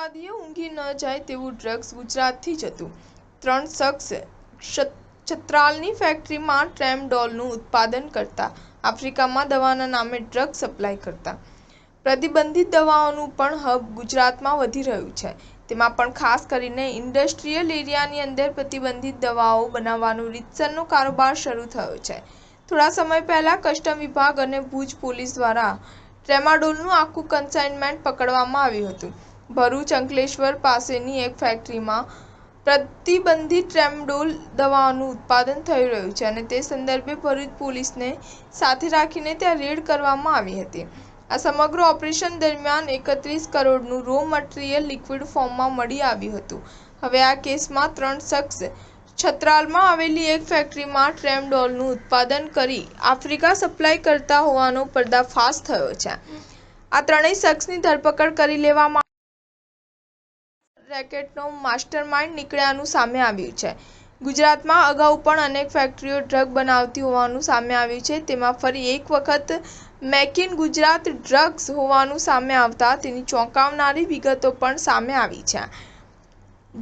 આતંકવાદીઓ ઊંઘી ન જાય તેવું ડ્રગ્સ ગુજરાતથી જતું। 3 શખ્સ છત્રાલની ફેક્ટરીમાં ટ્રેમડોલનું ઉત્પાદન કરતા, આફ્રિકામાં દવાના નામે ડ્રગ્સ સપ્લાય કરતા। પ્રતિબંધિત દવાઓનું પણ હબ ગુજરાતમાં વધી રહ્યું છે, તેમાં પણ ખાસ કરીને ઇન્ડસ્ટ્રીયલ એરિયાની અંદર પ્રતિબંધિત દવાઓ બનાવવાનો રીતસરનો કારોબાર શરૂ થયો છે। થોડા સમય પહેલા કસ્ટમ વિભાગ અને ભુજ પોલીસ દ્વારા ટ્રેમાડોલનું આખું કન્સાઇનમેન્ટ પકડવામાં આવ્યું હતું। ભરૂચ અંકલેશ્વર પાસેની એક ફેક્ટરીમાં પ્રતિબંધિત ટ્રેમાડોલ દવાનું ઉત્પાદન થઈ રહ્યું છે અને તે સંદર્ભે ભરૂચ પોલીસને સાથે રાખીને ત્યાં રેડ કરવામાં આવી હતી। આ સમગ્ર ઓપરેશન દરમિયાન 31 કરોડનું રો મટીરીયલ લિક્વિડ ફોર્મમાં મળી આવ્યું હતું। હવે આ કેસમાં 3 શખ્સ છત્રાલમાં આવેલી એક ફેક્ટરીમાં ટ્રેમાડોલનું ઉત્પાદન કરી આફ્રિકા સપ્લાય કરતા હોવાનો પર્દાફાશ થયો છે। આ ત્રણેય શખ્સની ધરપકડ કરી લેવામાં રેકેટનો માસ્ટરમાઇન્ડ નીકળ્યાનું સામે આવ્યું છે। ગુજરાતમાં અગાઉ પણ અનેક ફેક્ટરીઓ ડ્રગ બનાવતી હોવાનું સામે આવ્યું છે, તેમાં ફરી એક વખત મેક ઇન ગુજરાત ડ્રગ્સ હોવાનું સામે આવતા તેની ચોંકાવનારી વિગતો પણ સામે આવી છે,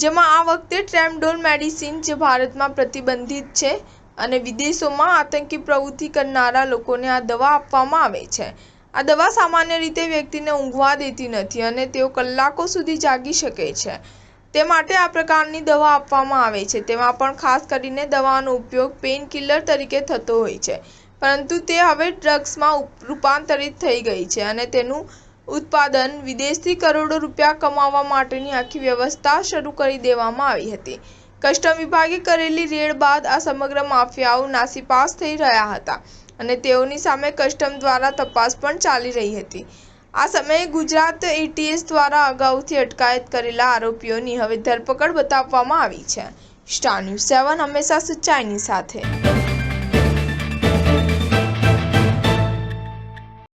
જેમાં આ વખતે ટ્રેમાડોલ મેડિસિન જે ભારતમાં પ્રતિબંધિત છે અને વિદેશોમાં આતંકી પ્રવૃત્તિ કરનારા લોકોને આ દવા આપવામાં આવે છે। આ દવા સામાન્ય રીતે વ્યક્તિને ઊંઘવા દેતી નથી અને તેઓ કલાકો સુધી જાગી શકે છે, તે માટે આ પ્રકારની દવા આપવામાં આવે છે। તેમાં પણ ખાસ કરીને દવાનો ઉપયોગ પેઇન કિલર તરીકે થતો હોય છે, પરંતુ તે હવે ડ્રગ્સમાં રૂપાંતરિત થઈ ગઈ છે અને તેનું ઉત્પાદન વિદેશથી કરોડો રૂપિયા કમાવવા માટેની આખી વ્યવસ્થા શરૂ કરી દેવામાં આવી હતી। કસ્ટમ વિભાગે કરેલી રેડ બાદ આ સમગ્ર માફિયાઓ નાસીપાસ થઈ રહ્યા હતા અને તેઓની સામે કસ્ટમ દ્વારા તપાસ પણ ચાલી રહી હતી। આ સમયે ગુજરાત એટીએસ દ્વારા અગાઉથી અટકાયત કરેલા આરોપીઓની હવે ધરપકડ બતાવવામાં આવી છે। સ્ટાર ન્યૂઝ 7 હંમેશા સચ્ચાઈની સાથે।